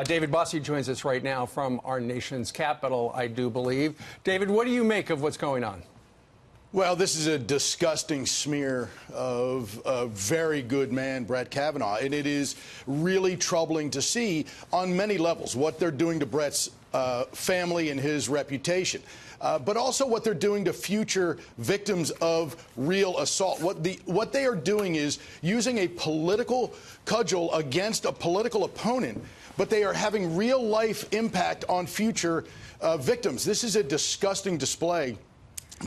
David Bossie joins us right now from our nation's capital, I do believe. David, what do you make of what's going on? Well, this is a disgusting smear of a very good man, Brett Kavanaugh, and it is really troubling to see on many levels what they're doing to Brett's family and his reputation, but also what they're doing to future victims of real assault. What they are doing is using a political cudgel against a political opponent, but they are having real-life impact on future victims. This is a disgusting display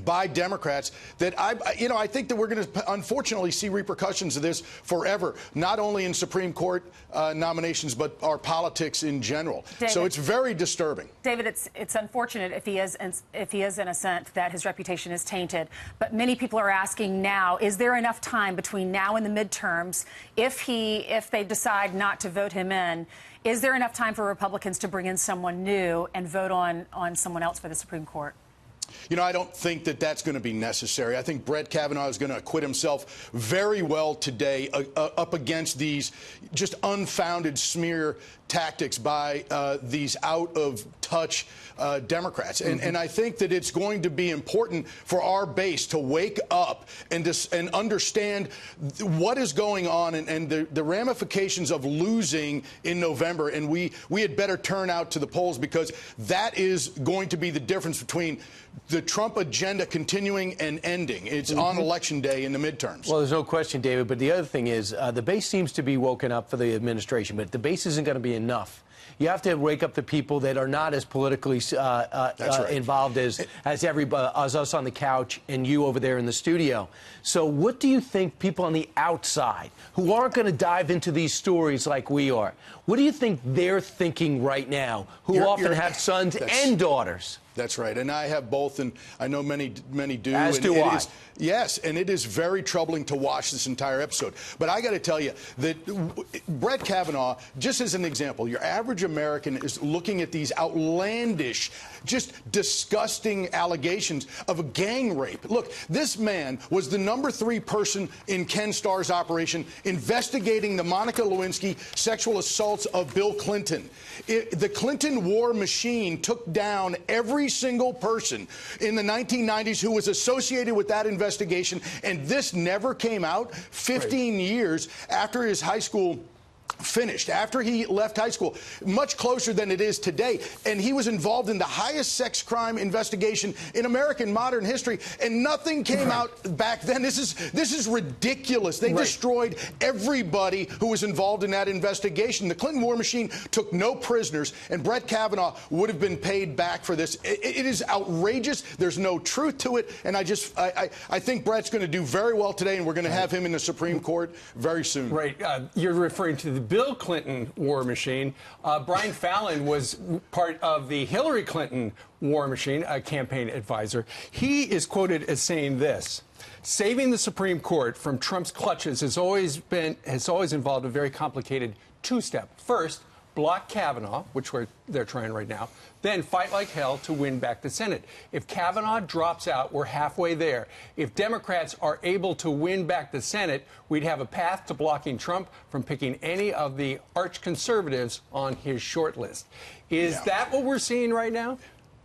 by Democrats that I think that we're going to unfortunately see repercussions of this forever, not only in Supreme Court nominations, but our politics in general. David, so it's very disturbing. David, it's unfortunate if he is innocent that his reputation is tainted. But many people are asking now: is there enough time between now and the midterms? If they decide not to vote him in, is there enough time for Republicans to bring in someone new and vote on someone else for the Supreme Court? You know, I don't think that that's going to be necessary. I think Brett Kavanaugh is going to acquit himself very well today up against these just unfounded smear tactics by these out-of-touch Democrats. And I think that it's going to be important for our base to wake up and understand what is going on and the ramifications of losing in November. And we had better turn out to the polls, because that is going to be the difference between the Trump agenda continuing and ending. It's on Election Day in the midterms. Well, there's no question, David. But the other thing is the base seems to be woken up for the administration, but the base isn't going to be enough. You have to wake up the people that are not as politically involved as everybody, as us on the couch and you over there in the studio. So what do you think people on the outside who aren't going to dive into these stories like we are, what do you think they're thinking right now, who often have sons and daughters? That's right. And I have both, and I know many do. As do I. Yes, and it is very troubling to watch this entire episode. But I got to tell you that Brett Kavanaugh, just as an example, your average American is looking at these outlandish, just disgusting allegations of a gang rape. Look, this man was the #3 person in Ken Starr's operation investigating the Monica Lewinsky sexual assaults of Bill Clinton. The Clinton war machine took down every single person in the 1990s who was associated with that investigation, and this never came out 15 years after his high school finished, after he left high school, much closer than it is today. And he was involved in the highest sex crime investigation in American modern history, and nothing came out back then. This is ridiculous. They destroyed everybody who was involved in that investigation. The Clinton war machine took no prisoners, and Brett Kavanaugh would have been paid back for this. It is outrageous. There's no truth to it, and I think Brett's going to do very well today, and we're going to have him in the Supreme Court very soon. Right. You're referring to the Bill Clinton war machine. Brian Fallon was part of the Hillary Clinton war machine, a campaign advisor. He is quoted as saying this: "Saving the Supreme Court from Trump's clutches has always involved a very complicated two-step. First, block Kavanaugh, which they're trying right now, then fight like hell to win back the Senate. If Kavanaugh drops out, we're halfway there. If Democrats are able to win back the Senate, we'd have a path to blocking Trump from picking any of the arch-conservatives on his short list." Is that what we're seeing right now?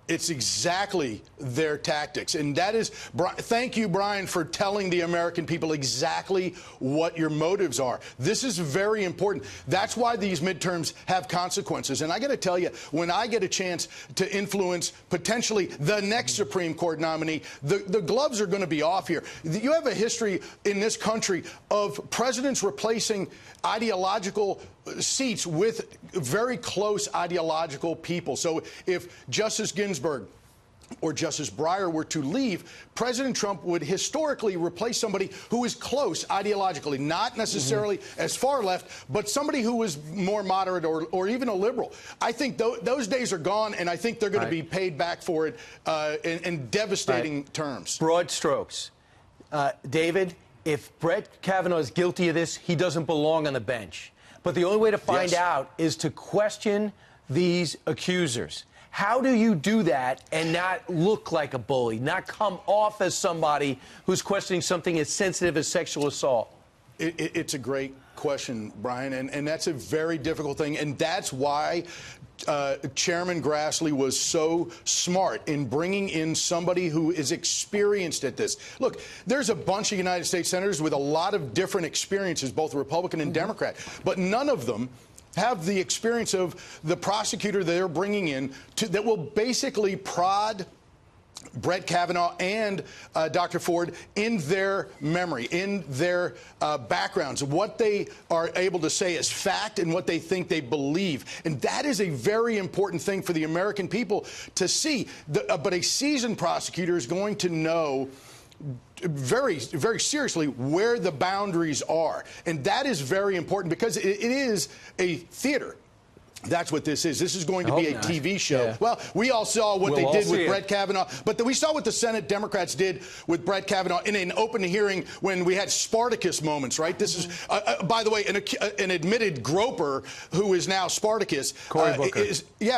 It's exactly their tactics. And that is, thank you, Brian, for telling the American people exactly what your motives are. This is very important. That's why these midterms have consequences. And I got to tell you, when I get a chance to influence potentially the next Supreme Court nominee, the gloves are going to be off here. You have a history in this country of presidents replacing ideological seats with very close ideological people. So if Justice Ginsburg or Justice Breyer were to leave, President Trump would historically replace somebody who is close ideologically, not necessarily as far left, but somebody who is more moderate or even a liberal. I think those days are gone, and I think they're going to be paid back for it in devastating terms. Broad strokes. David, if Brett Kavanaugh is guilty of this, he doesn't belong on the bench. But the only way to find out is to question these accusers. How do you do that and not look like a bully, not come off as somebody who's questioning something as sensitive as sexual assault? It's a great question, Brian, and that's a very difficult thing, and that's why Chairman Grassley was so smart in bringing in somebody who is experienced at this. Look, there's a bunch of United States senators with a lot of different experiences, both Republican and Democrat, but none of them have the experience of the prosecutor they're bringing in that will basically prod Brett Kavanaugh and Dr. Ford in their memory, in their backgrounds, what they are able to say as fact and what they think they believe. And that is a very important thing for the American people to see. But a seasoned prosecutor is going to know very, very seriously where the boundaries are. And that is very important because it is a theater. That's what this is. This is going to be a TV show. Yeah. Well, we all saw what they did with Brett Kavanaugh, but we saw what the Senate Democrats did with Brett Kavanaugh in an open hearing when we had Spartacus moments, right? This is, by the way, an admitted groper who is now Spartacus. Cory Booker.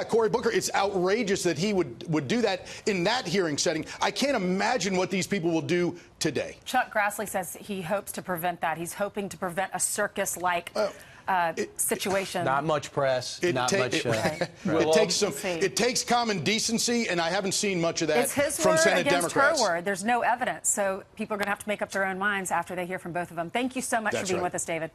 Cory Booker. It's outrageous that he would do that in that hearing setting. I can't imagine what these people will do today. Chuck Grassley says he hopes to prevent that. He's hoping to prevent a circus-like situation. Not much press. It takes common decency, and I haven't seen much of that it's his from word Senate against Democrats. Her word. There's no evidence, so people are going to have to make up their own minds after they hear from both of them. Thank you so much for being with us, David.